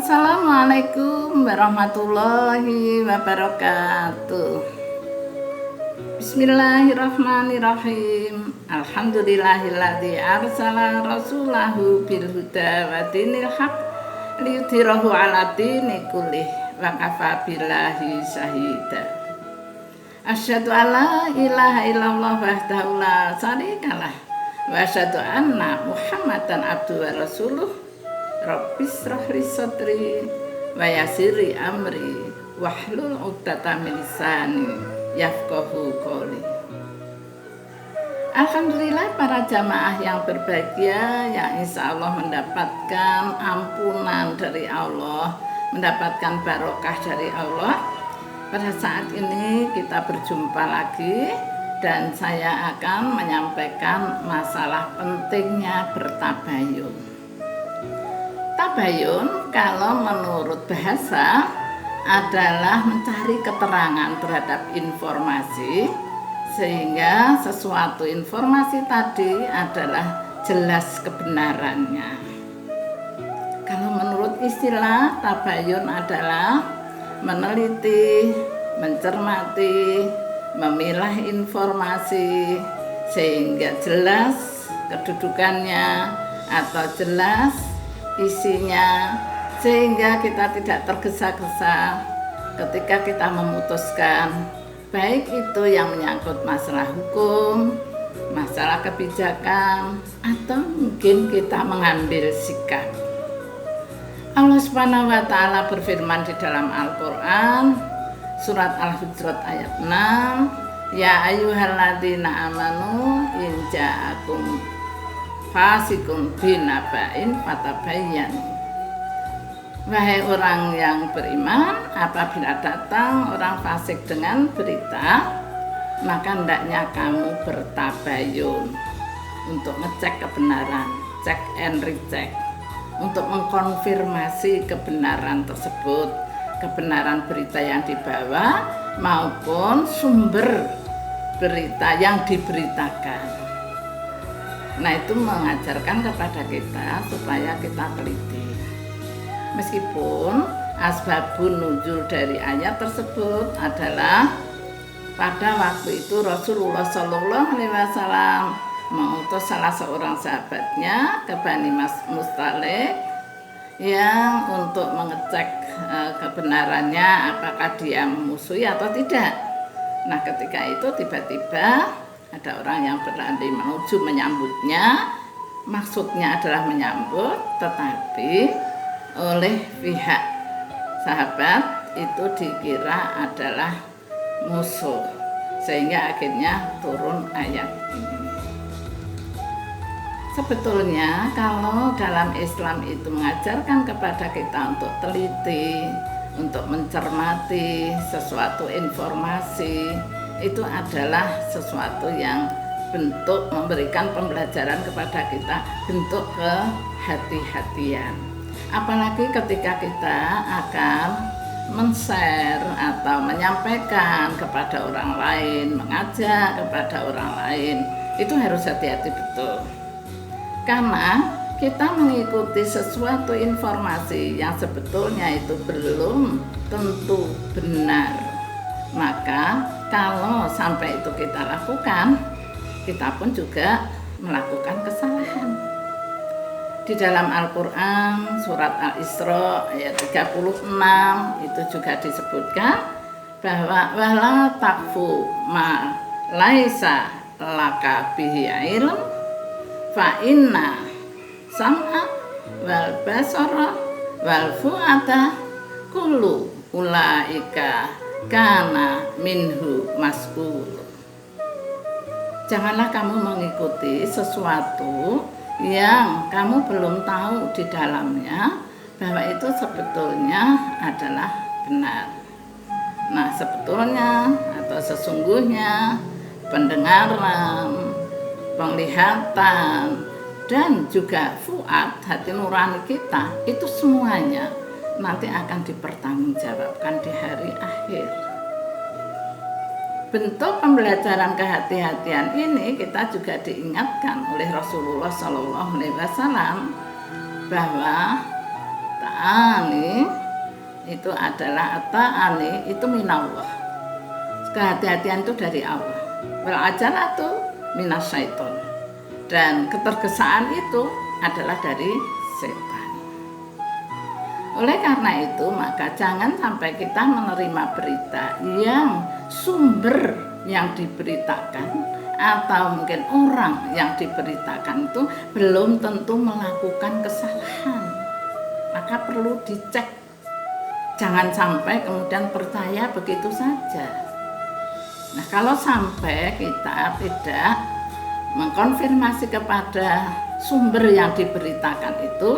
Assalamualaikum warahmatullahi wabarakatuh. Bismillahirrahmanirrahim. Alhamdulillahilladzi arsala rasulahu bil huda wa dinil haq liyudhhirahu 'ala dini kullih wa kafa billahi syahida. Asyhadu alla ilaha illallah wahdahu la syarikalah wa asyhadu anna Muhammadan abduhu wa rasuluh. Rabbis shrahli sadri wa yassirli amri wahlul 'uqdatam min lisani yafqahu qawli. Alhamdulillah para jamaah yang berbahagia yang insya Allah mendapatkan ampunan dari Allah, mendapatkan barokah dari Allah. Pada saat ini kita berjumpa lagi dan saya akan menyampaikan masalah pentingnya bertabayun. Tabayun kalau menurut bahasa adalah mencari keterangan terhadap informasi sehingga sesuatu informasi tadi adalah jelas kebenarannya. Kalau menurut istilah tabayun adalah meneliti, mencermati, memilah informasi sehingga jelas kedudukannya atau jelas isinya sehingga kita tidak tergesa-gesa ketika kita memutuskan, baik itu yang menyangkut masalah hukum, masalah kebijakan, atau mungkin kita mengambil sikap. Allah Subhanahu wa taala berfirman di dalam Al-Qur'an surat Al-Hujurat ayat 6, ya ayyuhalladzina amanu in ja'akum fasiqun binaba'in fatabayyanu. Wahai orang yang beriman, apabila datang orang fasik dengan berita, maka hendaknya kamu bertabayun untuk ngecek kebenaran, cek and recheck, untuk mengkonfirmasi kebenaran tersebut, kebenaran berita yang dibawa maupun sumber berita yang diberitakan. Nah, itu mengajarkan kepada kita supaya kita teliti. Meskipun asbabun nuzul dari ayat tersebut adalah pada waktu itu Rasulullah Shallallahu Alaihi Wasallam mengutus salah seorang sahabatnya ke Bani Mustalik yang untuk mengecek kebenarannya apakah dia memusuhi atau tidak. Nah, ketika itu tiba-tiba ada orang yang berlari menuju menyambutnya, maksudnya adalah menyambut, tetapi oleh pihak sahabat itu dikira adalah musuh, sehingga akhirnya turun ayat ini. Sebetulnya kalau dalam Islam itu mengajarkan kepada kita untuk teliti, untuk mencermati sesuatu informasi, itu adalah sesuatu yang bentuk memberikan pembelajaran kepada kita, bentuk kehati-hatian. Apalagi ketika kita akan men-share atau menyampaikan kepada orang lain, mengajak kepada orang lain, itu harus hati-hati betul. Karena kita mengikuti sesuatu informasi yang sebetulnya itu belum tentu benar, maka kalau sampai itu kita lakukan, kita pun juga melakukan kesalahan. Di dalam Al-Quran surat Al-Isra ayat 36 itu juga disebutkan bahwa wala taqfu ma laisa laka bihi ilm fa inna sam'a wal basara wal fu'ada kullu ulaika kana minhu mas'ul. Janganlah kamu mengikuti sesuatu yang kamu belum tahu di dalamnya bahwa itu sebetulnya adalah benar. Nah, sebetulnya atau sesungguhnya pendengaran, penglihatan, dan juga fuad, hati nurani kita, itu semuanya nanti akan dipertanggungjawabkan di hari akhir. Bentuk pembelajaran kehati-hatian ini kita juga diingatkan oleh Rasulullah Shallallahu Alaihi Wasallam bahwa ata'ani itu adalah ata'ani itu minallah. Kehati-hatian itu dari Allah. Wal ajalatu minasyaiton. Dan ketergesaan itu adalah dari setan. Oleh karena itu, maka jangan sampai kita menerima berita yang sumber yang diberitakan atau mungkin orang yang diberitakan itu belum tentu melakukan kesalahan. Maka perlu dicek. Jangan sampai kemudian percaya begitu saja. Nah, kalau sampai kita tidak mengkonfirmasi kepada sumber yang diberitakan itu,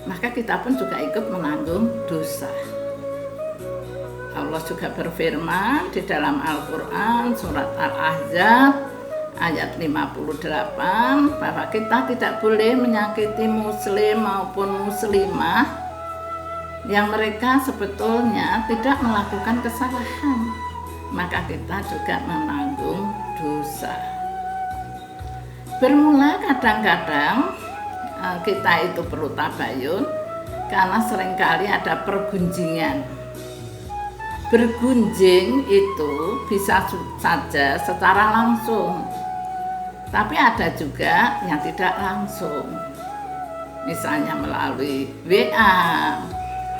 maka kita pun juga ikut menanggung dosa. Allah juga berfirman di dalam Al-Quran surat Al-Ahzab ayat 58 bahwa kita tidak boleh menyakiti muslim maupun muslimah yang mereka sebetulnya tidak melakukan kesalahan, maka kita juga menanggung dosa. Bermula kadang-kadang kita itu perlu tabayun karena seringkali ada pergunjingan. Bergunjing itu bisa saja secara langsung, tapi ada juga yang tidak langsung. Misalnya melalui WA,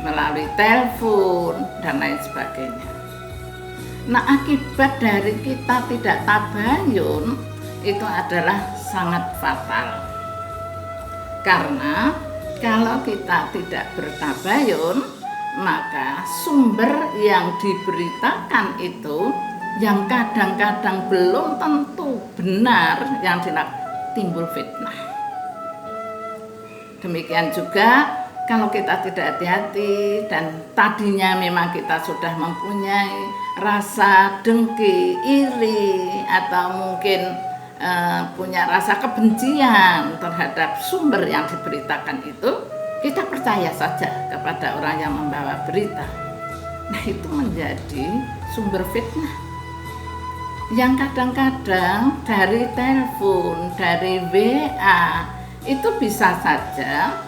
melalui telepon, dan lain sebagainya. Nah, akibat dari kita tidak tabayun itu adalah sangat fatal. Karena kalau kita tidak bertabayun, maka sumber yang diberitakan itu yang kadang-kadang belum tentu benar, yang timbul fitnah. Demikian juga kalau kita tidak hati-hati dan tadinya memang kita sudah mempunyai rasa dengki, iri, atau mungkin punya rasa kebencian terhadap sumber yang diberitakan itu, kita percaya saja kepada orang yang membawa berita. Nah, itu menjadi sumber fitnah yang kadang-kadang dari telepon, dari WA itu bisa saja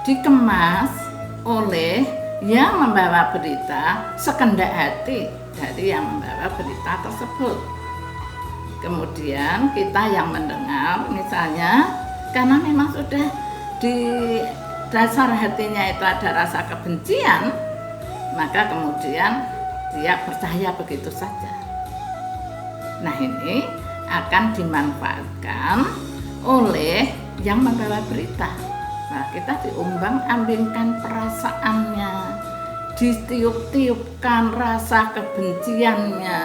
dikemas oleh yang membawa berita sekendak hati dari yang membawa berita tersebut. Kemudian kita yang mendengar misalnya karena memang sudah di dasar hatinya itu ada rasa kebencian, maka kemudian dia percaya begitu saja. Nah, ini akan dimanfaatkan oleh yang membawa berita. Nah, kita diumbang-ambingkan perasaannya, ditiup-tiupkan rasa kebenciannya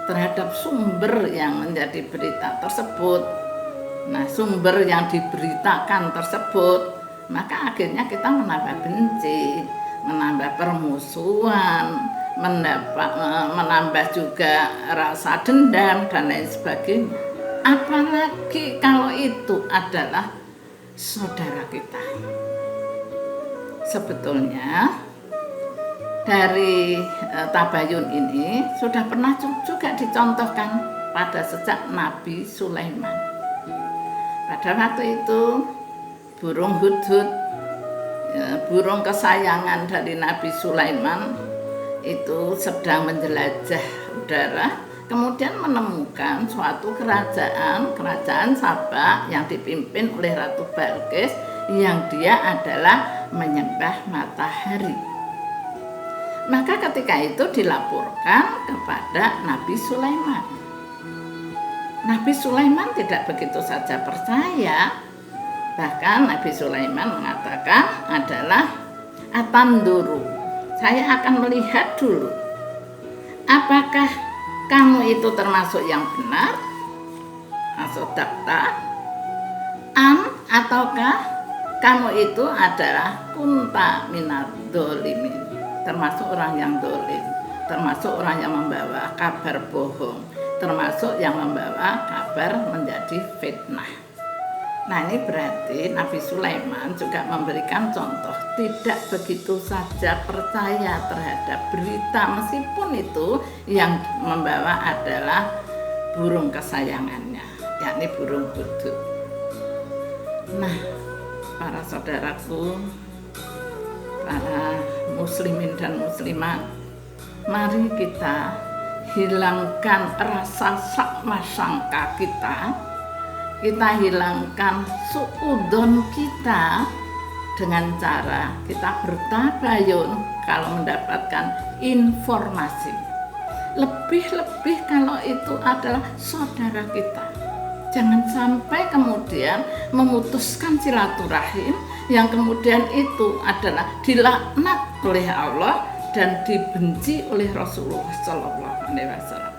terhadap sumber yang menjadi berita tersebut. Nah, sumber yang diberitakan tersebut, maka akhirnya kita menambah benci, menambah permusuhan, menambah juga rasa dendam dan lain sebagainya. Apalagi kalau itu adalah saudara kita. Sebetulnya dari tabayun ini sudah pernah juga dicontohkan pada sejak Nabi Sulaiman. Pada waktu itu burung hudhud, burung kesayangan dari Nabi Sulaiman itu sedang menjelajah udara, kemudian menemukan suatu kerajaan Sabak yang dipimpin oleh Ratu Balqis yang dia adalah menyembah matahari. Maka ketika itu dilaporkan kepada Nabi Sulaiman. Nabi Sulaiman tidak begitu saja percaya. Bahkan Nabi Sulaiman mengatakan adalah atanduru, saya akan melihat dulu apakah kamu itu termasuk yang benar atau dakta ataukah kamu itu adalah kunta minad dolimin, termasuk orang yang dolim, termasuk orang yang membawa kabar bohong, termasuk yang membawa kabar menjadi fitnah. Nah, ini berarti Nabi Sulaiman juga memberikan contoh tidak begitu saja percaya terhadap berita meskipun itu yang membawa adalah burung kesayangannya, yakni burung hudhud. Nah, para saudaraku, para muslimin dan muslimat, mari kita hilangkan rasa sakma sangka kita hilangkan suudzon kita dengan cara kita bertabayun kalau mendapatkan informasi. Lebih-lebih kalau itu adalah saudara kita. Jangan sampai kemudian memutuskan silaturahim yang kemudian itu adalah dilaknat oleh Allah dan dibenci oleh Rasulullah Sallallahu Alaihi Wasallam.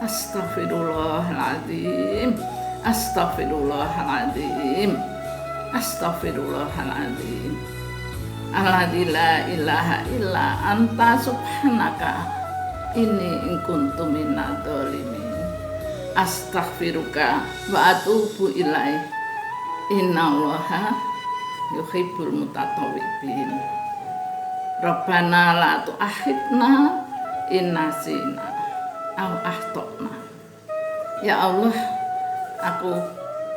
Astaghfirullahaladzim, astaghfirullahaladzim, astaghfirullahaladzim. Alladzi la ilaha illa anta subhanaka inni in kuntu minadz dzalimin. Astaghfiruka wa atubu ilaih. Innallaha yuhibbul mutatawwibin. Rabbana la tu'akhidna in nasina aw akhtana. Ya Allah, aku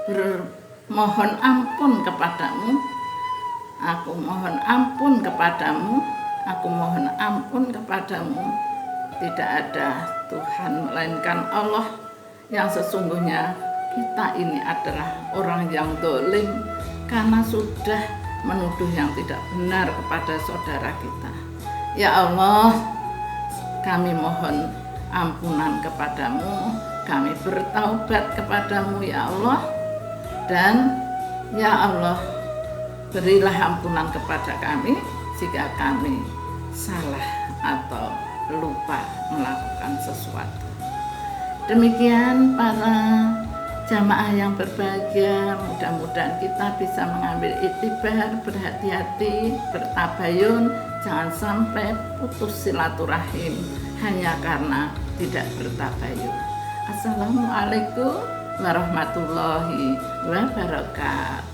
bermohon ampun kepadamu. Aku mohon ampun kepadamu. Aku mohon ampun kepadamu. Tidak ada Tuhan melainkan Allah, yang sesungguhnya kita ini adalah orang yang dolim karena sudah menuduh yang tidak benar kepada saudara kita. Ya Allah, kami mohon ampunan kepadamu, kami bertaubat kepadamu ya Allah, dan ya Allah, berilah ampunan kepada kami jika kami salah atau lupa melakukan sesuatu. Demikian para jamaah yang berbahagia, mudah-mudahan kita bisa mengambil iktibar, berhati-hati, bertabayun, jangan sampai putus silaturahim hanya karena tidak bertabayun. Assalamualaikum warahmatullahi wabarakatuh.